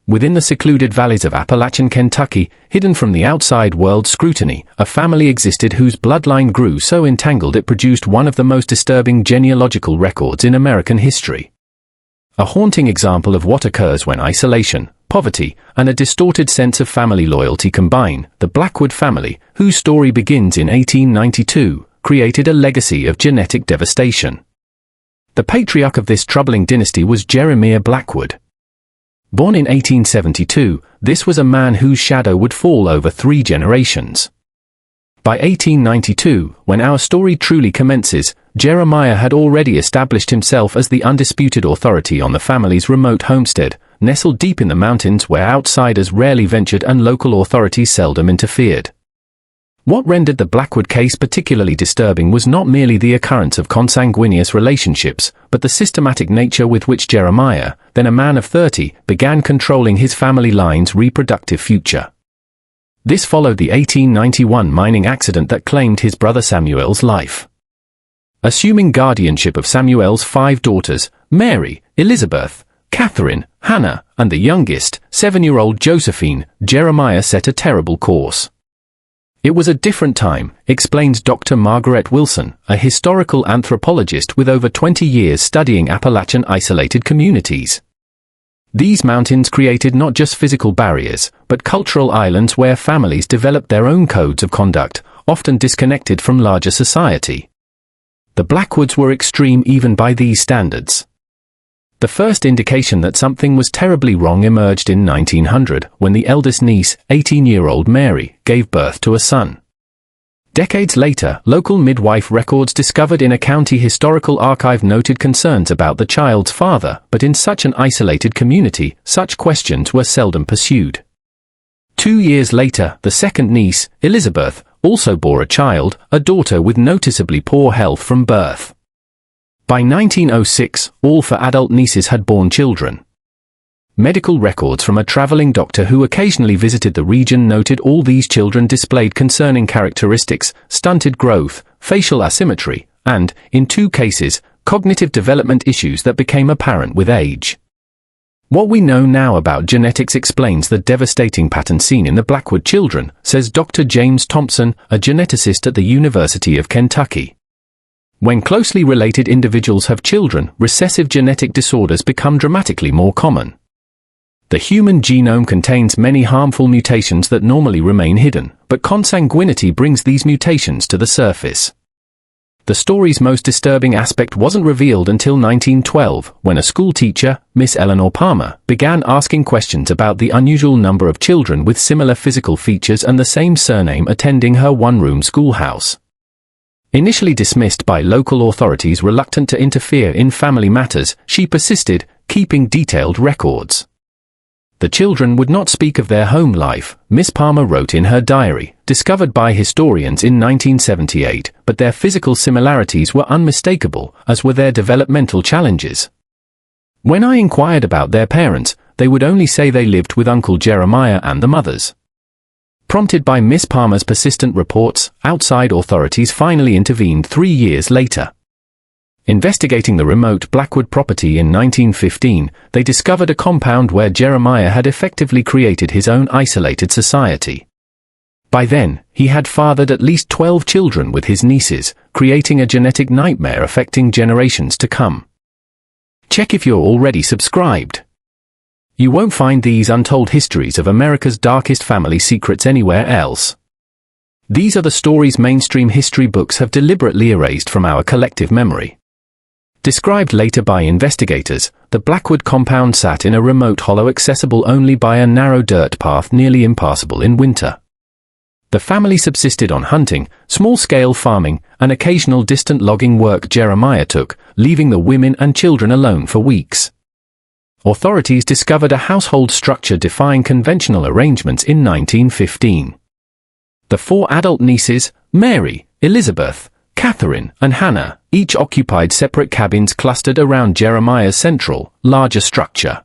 Within the secluded valleys of Appalachian Kentucky, hidden from the outside world's scrutiny, a family existed whose bloodline grew so entangled it produced one of the most disturbing genealogical records in American history. A haunting example of what occurs when isolation, poverty, and a distorted sense of family loyalty combine. The Blackwood family, whose story begins in 1892, created a legacy of genetic devastation. The patriarch of this troubling dynasty was Jeremiah Blackwood. Born in 1872, this was a man whose shadow would fall over 3 generations. By 1892, when our story truly commences, Jeremiah had already established himself as the undisputed authority on the family's remote homestead, nestled deep in the mountains where outsiders rarely ventured and local authorities seldom interfered. What rendered the Blackwood case particularly disturbing was not merely the occurrence of consanguineous relationships, but the systematic nature with which Jeremiah, then a man of 30, began controlling his family line's reproductive future. This followed the 1891 mining accident that claimed his brother Samuel's life. Assuming guardianship of Samuel's 5 daughters, Mary, Elizabeth, Catherine, Hannah, and the youngest, 7-year-old Josephine, Jeremiah set a terrible course. It was a different time, explains Dr. Margaret Wilson, a historical anthropologist with over 20 years studying Appalachian isolated communities. These mountains created not just physical barriers, but cultural islands where families developed their own codes of conduct, often disconnected from larger society. The Blackwoods were extreme even by these standards. The first indication that something was terribly wrong emerged in 1900, when the eldest niece, 18-year-old Mary, gave birth to a son. Decades later, local midwife records discovered in a county historical archive noted concerns about the child's father, but in such an isolated community, such questions were seldom pursued. 2 years later, the second niece, Elizabeth, also bore a child, a daughter with noticeably poor health from birth. By 1906, all 4 adult nieces had borne children. Medical records from a traveling doctor who occasionally visited the region noted all these children displayed concerning characteristics, stunted growth, facial asymmetry, and, in 2 cases, cognitive development issues that became apparent with age. What we know now about genetics explains the devastating pattern seen in the Blackwood children, says Dr. James Thompson, a geneticist at the University of Kentucky. When closely related individuals have children, recessive genetic disorders become dramatically more common. The human genome contains many harmful mutations that normally remain hidden, but consanguinity brings these mutations to the surface. The story's most disturbing aspect wasn't revealed until 1912, when a school teacher, Miss Eleanor Palmer, began asking questions about the unusual number of children with similar physical features and the same surname attending her one-room schoolhouse. Initially dismissed by local authorities reluctant to interfere in family matters, she persisted, keeping detailed records. The children would not speak of their home life, Miss Palmer wrote in her diary, discovered by historians in 1978, but their physical similarities were unmistakable, as were their developmental challenges. When I inquired about their parents, they would only say they lived with Uncle Jeremiah and the mothers. Prompted by Miss Palmer's persistent reports, outside authorities finally intervened 3 years later. Investigating the remote Blackwood property in 1915, they discovered a compound where Jeremiah had effectively created his own isolated society. By then, he had fathered at least 12 children with his nieces, creating a genetic nightmare affecting generations to come. Check if you're already subscribed. You won't find these untold histories of America's darkest family secrets anywhere else. These are the stories mainstream history books have deliberately erased from our collective memory. Described later by investigators, the Blackwood compound sat in a remote hollow accessible only by a narrow dirt path nearly impassable in winter. The family subsisted on hunting, small-scale farming, and occasional distant logging work Jeremiah took, leaving the women and children alone for weeks. Authorities discovered a household structure defying conventional arrangements in 1915. The 4 adult nieces, Mary, Elizabeth, Catherine, and Hannah, each occupied separate cabins clustered around Jeremiah's central, larger structure.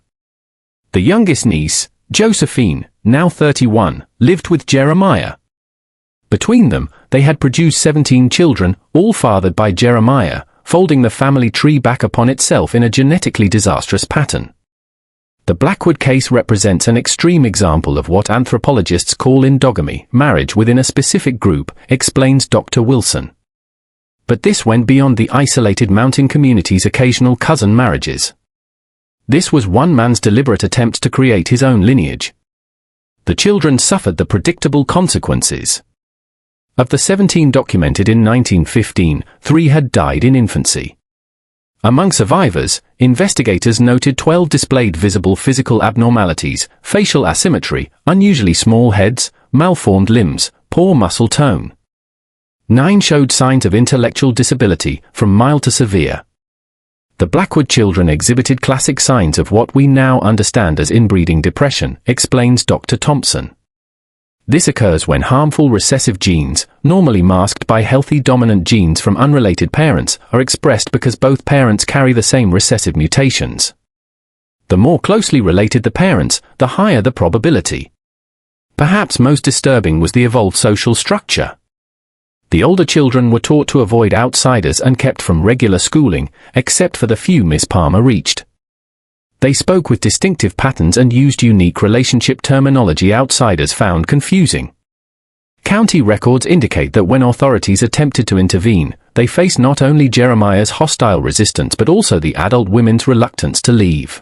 The youngest niece, Josephine, now 31, lived with Jeremiah. Between them, they had produced 17 children, all fathered by Jeremiah, folding the family tree back upon itself in a genetically disastrous pattern. The The Blackwood case represents an extreme example of what anthropologists call endogamy, marriage within a specific group, explains Dr. Wilson. But this went beyond the isolated mountain community's occasional cousin marriages. This was one man's deliberate attempt to create his own lineage. The children suffered the predictable consequences. Of the 17 documented in 1915, 3 had died in infancy. Among survivors, investigators noted 12 displayed visible physical abnormalities, facial asymmetry, unusually small heads, malformed limbs, poor muscle tone. 9 showed signs of intellectual disability, from mild to severe. The Blackwood children exhibited classic signs of what we now understand as inbreeding depression, explains Dr. Thompson. This occurs when harmful recessive genes, normally masked by healthy dominant genes from unrelated parents, are expressed because both parents carry the same recessive mutations. The more closely related the parents, the higher the probability. Perhaps most disturbing was the evolved social structure. The older children were taught to avoid outsiders and kept from regular schooling, except for the few Miss Palmer reached. They spoke with distinctive patterns and used unique relationship terminology outsiders found confusing. County records indicate that when authorities attempted to intervene, they faced not only Jeremiah's hostile resistance but also the adult women's reluctance to leave.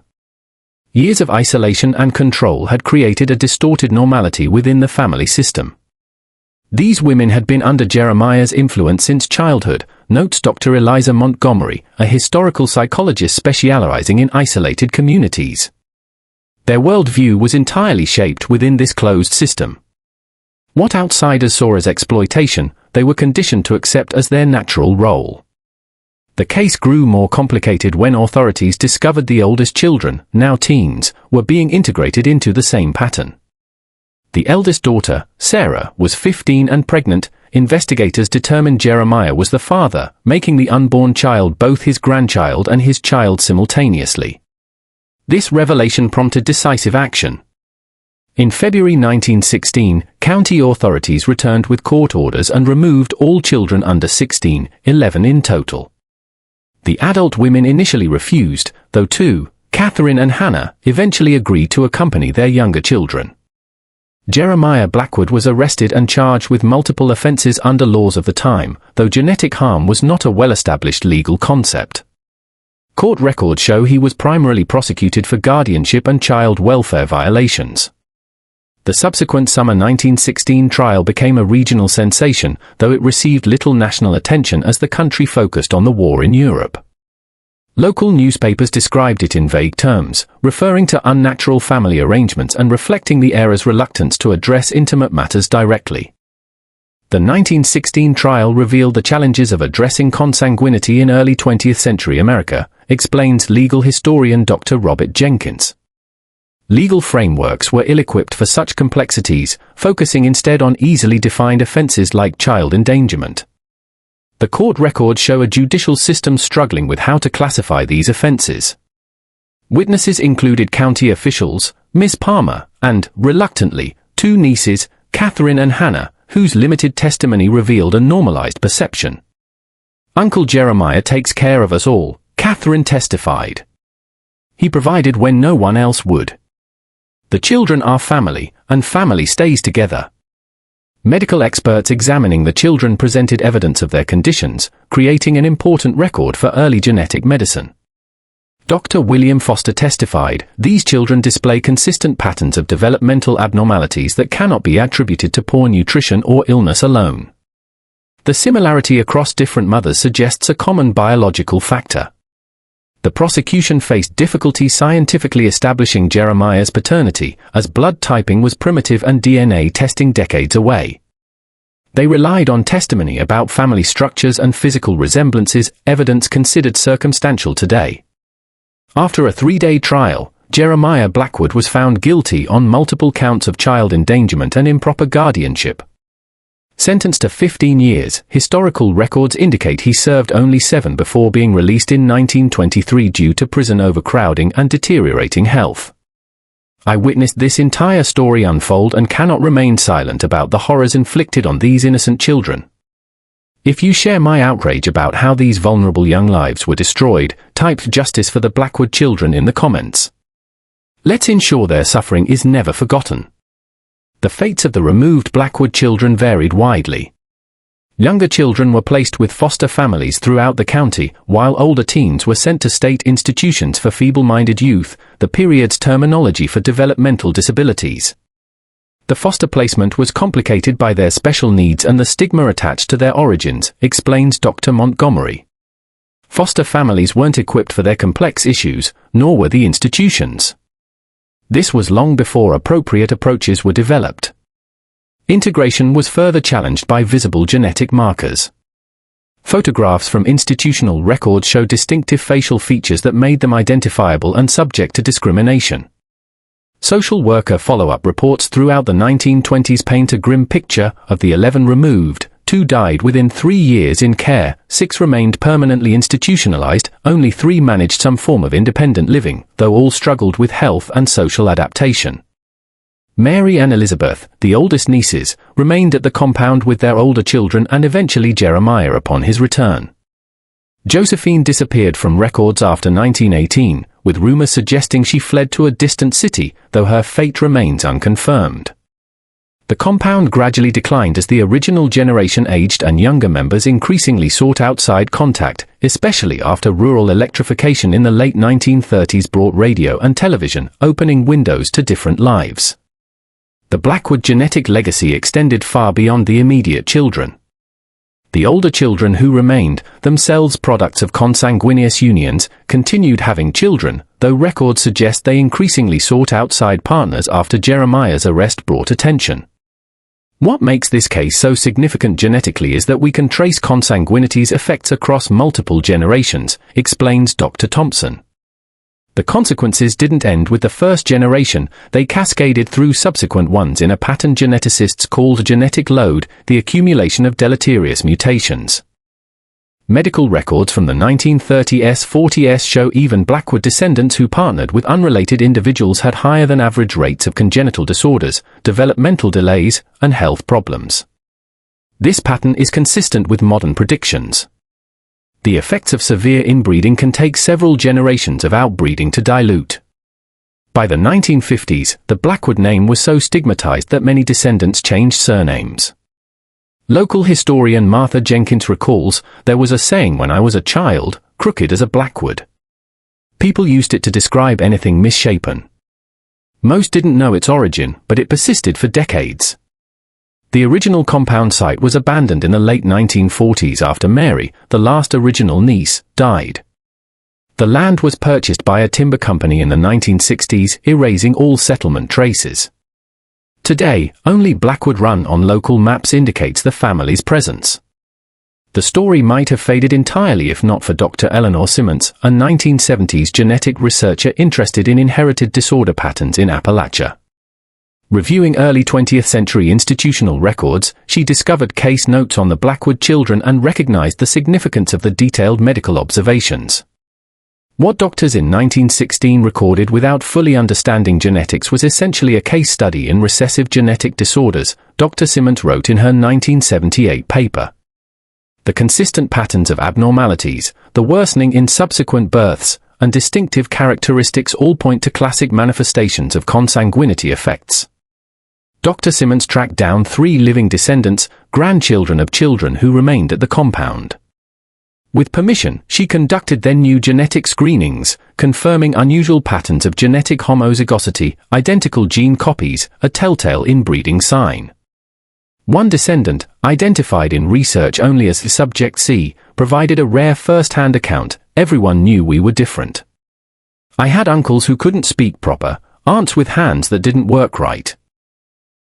Years of isolation and control had created a distorted normality within the family system. These women had been under Jeremiah's influence since childhood, notes Dr. Eliza Montgomery, a historical psychologist specializing in isolated communities. Their worldview was entirely shaped within this closed system. What outsiders saw as exploitation, they were conditioned to accept as their natural role. The case grew more complicated when authorities discovered the oldest children, now teens, were being integrated into the same pattern. The eldest daughter, Sarah, was 15 and pregnant. Investigators determined Jeremiah was the father, making the unborn child both his grandchild and his child simultaneously. This revelation prompted decisive action. In February 1916, county authorities returned with court orders and removed all children under 16, 11 in total. The adult women initially refused, though 2, Catherine and Hannah, eventually agreed to accompany their younger children. Jeremiah Blackwood was arrested and charged with multiple offenses under laws of the time, though genetic harm was not a well-established legal concept. Court records show he was primarily prosecuted for guardianship and child welfare violations. The subsequent summer 1916 trial became a regional sensation, though it received little national attention as the country focused on the war in Europe. Local newspapers described it in vague terms, referring to unnatural family arrangements and reflecting the era's reluctance to address intimate matters directly. The 1916 trial revealed the challenges of addressing consanguinity in early 20th century America, explains legal historian Dr. Robert Jenkins. Legal frameworks were ill-equipped for such complexities, focusing instead on easily defined offenses like child endangerment. The court records show a judicial system struggling with how to classify these offenses. Witnesses included county officials, Miss Palmer, and, reluctantly, 2 nieces, Catherine and Hannah, whose limited testimony revealed a normalized perception. Uncle Jeremiah takes care of us all, Catherine testified. He provided when no one else would. The children are family, and family stays together. Medical experts examining the children presented evidence of their conditions, creating an important record for early genetic medicine. Dr. William Foster testified, these children display consistent patterns of developmental abnormalities that cannot be attributed to poor nutrition or illness alone. The similarity across different mothers suggests a common biological factor. The prosecution faced difficulty scientifically establishing Jeremiah's paternity, as blood typing was primitive and DNA testing decades away. They relied on testimony about family structures and physical resemblances, evidence considered circumstantial today. After a 3-day trial, Jeremiah Blackwood was found guilty on multiple counts of child endangerment and improper guardianship. Sentenced to 15 years, historical records indicate he served only 7 before being released in 1923 due to prison overcrowding and deteriorating health. I witnessed this entire story unfold and cannot remain silent about the horrors inflicted on these innocent children. If you share my outrage about how these vulnerable young lives were destroyed, type justice for the Blackwood children in the comments. Let's ensure their suffering is never forgotten. The fates of the removed Blackwood children varied widely. Younger children were placed with foster families throughout the county, while older teens were sent to state institutions for feeble-minded youth, the period's terminology for developmental disabilities. The foster placement was complicated by their special needs and the stigma attached to their origins, explains Dr. Montgomery. Foster families weren't equipped for their complex issues, nor were the institutions. This was long before appropriate approaches were developed. Integration was further challenged by visible genetic markers. Photographs from institutional records show distinctive facial features that made them identifiable and subject to discrimination. Social worker follow-up reports throughout the 1920s paint a grim picture of the 11 removed. 2 died within 3 years in care, 6 remained permanently institutionalized, only 3 managed some form of independent living, though all struggled with health and social adaptation. Mary and Elizabeth, the oldest nieces, remained at the compound with their older children and eventually Jeremiah upon his return. Josephine disappeared from records after 1918, with rumors suggesting she fled to a distant city, though her fate remains unconfirmed. The compound gradually declined as the original generation aged and younger members increasingly sought outside contact, especially after rural electrification in the late 1930s brought radio and television, opening windows to different lives. The Blackwood genetic legacy extended far beyond the immediate children. The older children who remained, themselves products of consanguineous unions, continued having children, though records suggest they increasingly sought outside partners after Jeremiah's arrest brought attention. What makes this case so significant genetically is that we can trace consanguinity's effects across multiple generations, explains Dr. Thompson. The consequences didn't end with the first generation, they cascaded through subsequent ones in a pattern geneticists called genetic load, the accumulation of deleterious mutations. Medical records from the 1930s-40s show even Blackwood descendants who partnered with unrelated individuals had higher than average rates of congenital disorders, developmental delays, and health problems. This pattern is consistent with modern predictions. The effects of severe inbreeding can take several generations of outbreeding to dilute. By the 1950s, the Blackwood name was so stigmatized that many descendants changed surnames. Local historian Martha Jenkins recalls, "There was a saying when I was a child, crooked as a Blackwood. People used it to describe anything misshapen. Most didn't know its origin, but it persisted for decades." The original compound site was abandoned in the late 1940s after Mary, the last original niece, died. The land was purchased by a timber company in the 1960s, erasing all settlement traces. Today, only Blackwood Run on local maps indicates the family's presence. The story might have faded entirely if not for Dr. Eleanor Simmons, a 1970s genetic researcher interested in inherited disorder patterns in Appalachia. Reviewing early 20th century institutional records, she discovered case notes on the Blackwood children and recognized the significance of the detailed medical observations. What doctors in 1916 recorded without fully understanding genetics was essentially a case study in recessive genetic disorders, Dr. Simmons wrote in her 1978 paper. The consistent patterns of abnormalities, the worsening in subsequent births, and distinctive characteristics all point to classic manifestations of consanguinity effects. Dr. Simmons tracked down 3 living descendants, grandchildren of children who remained at the compound. With permission, she conducted their new genetic screenings, confirming unusual patterns of genetic homozygosity, identical gene copies, a telltale inbreeding sign. One descendant, identified in research only as subject C, provided a rare first-hand account. "Everyone knew we were different. I had uncles who couldn't speak proper, aunts with hands that didn't work right.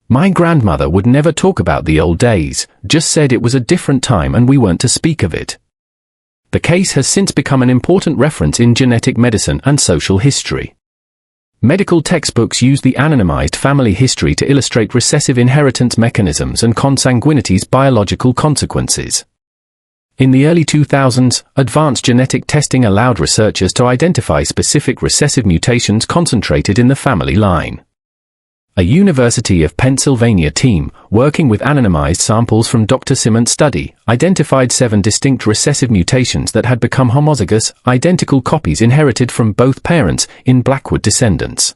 My grandmother would never talk about the old days, just said it was a different time and we weren't to speak of it." The case has since become an important reference in genetic medicine and social history. Medical textbooks use the anonymized family history to illustrate recessive inheritance mechanisms and consanguinity's biological consequences. In the early 2000s, advanced genetic testing allowed researchers to identify specific recessive mutations concentrated in the family line. A University of Pennsylvania team, working with anonymized samples from Dr. Simmons' study, identified 7 distinct recessive mutations that had become homozygous, identical copies inherited from both parents, in Blackwood descendants.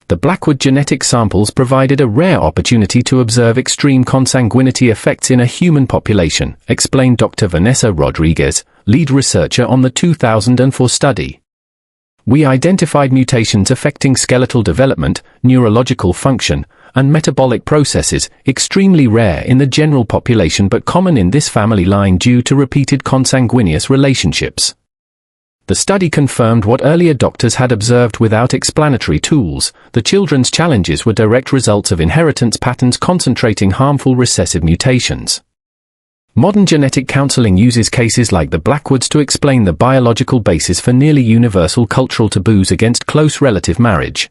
The Blackwood genetic samples provided a rare opportunity to observe extreme consanguinity effects in a human population, explained Dr. Vanessa Rodriguez, lead researcher on the 2004 study. We identified mutations affecting skeletal development, neurological function, and metabolic processes, extremely rare in the general population but common in this family line due to repeated consanguineous relationships. The study confirmed what earlier doctors had observed without explanatory tools. The children's challenges were direct results of inheritance patterns concentrating harmful recessive mutations. Modern genetic counseling uses cases like the Blackwoods to explain the biological basis for nearly universal cultural taboos against close relative marriage.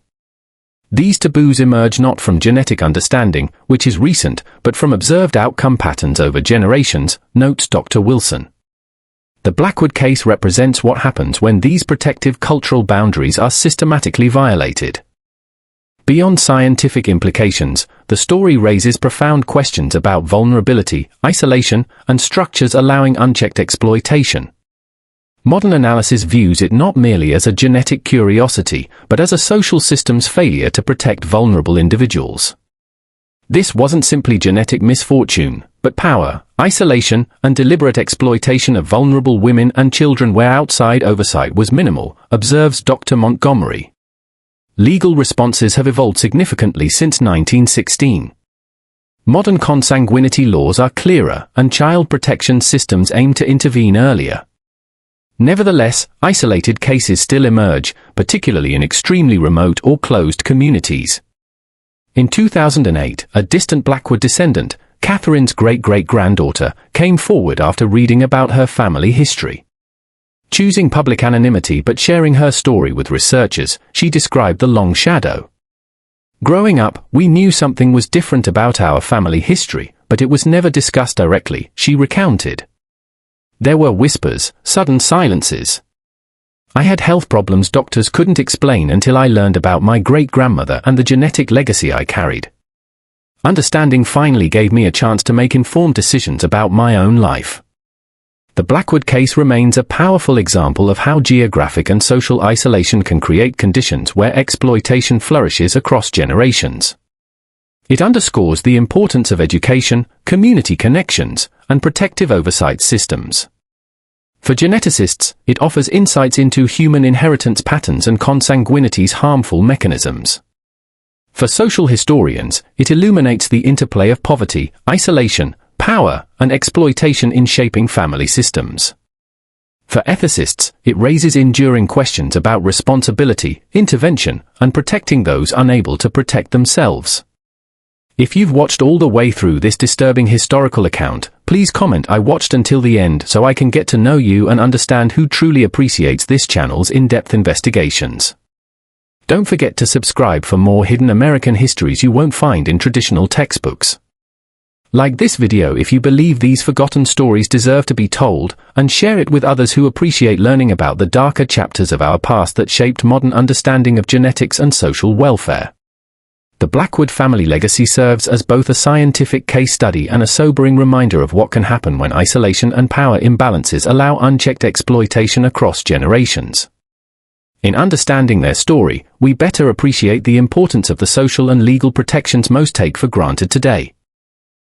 These taboos emerge not from genetic understanding, which is recent, but from observed outcome patterns over generations, notes Dr. Wilson. The Blackwood case represents what happens when these protective cultural boundaries are systematically violated. Beyond scientific implications, the story raises profound questions about vulnerability, isolation, and structures allowing unchecked exploitation. Modern analysis views it not merely as a genetic curiosity, but as a social system's failure to protect vulnerable individuals. This wasn't simply genetic misfortune, but power, isolation, and deliberate exploitation of vulnerable women and children where outside oversight was minimal, observes Dr. Montgomery. Legal responses have evolved significantly since 1916. Modern consanguinity laws are clearer, and child protection systems aim to intervene earlier. Nevertheless, isolated cases still emerge, particularly in extremely remote or closed communities. In 2008, a distant Blackwood descendant, Catherine's great-great-granddaughter, came forward after reading about her family history. Choosing public anonymity but sharing her story with researchers, she described the long shadow. Growing up, we knew something was different about our family history, but it was never discussed directly, she recounted. There were whispers, sudden silences. I had health problems doctors couldn't explain until I learned about my great-grandmother and the genetic legacy I carried. Understanding finally gave me a chance to make informed decisions about my own life. The Blackwood case remains a powerful example of how geographic and social isolation can create conditions where exploitation flourishes across generations. It underscores the importance of education, community connections, and protective oversight systems. For geneticists, it offers insights into human inheritance patterns and consanguinity's harmful mechanisms. For social historians, it illuminates the interplay of poverty, isolation, power, and exploitation in shaping family systems. For ethicists, it raises enduring questions about responsibility, intervention, and protecting those unable to protect themselves. If you've watched all the way through this disturbing historical account, please comment "I watched until the end" so I can get to know you and understand who truly appreciates this channel's in-depth investigations. Don't forget to subscribe for more hidden American histories you won't find in traditional textbooks. Like this video if you believe these forgotten stories deserve to be told, and share it with others who appreciate learning about the darker chapters of our past that shaped modern understanding of genetics and social welfare. The Blackwood family legacy serves as both a scientific case study and a sobering reminder of what can happen when isolation and power imbalances allow unchecked exploitation across generations. In understanding their story, we better appreciate the importance of the social and legal protections most take for granted today.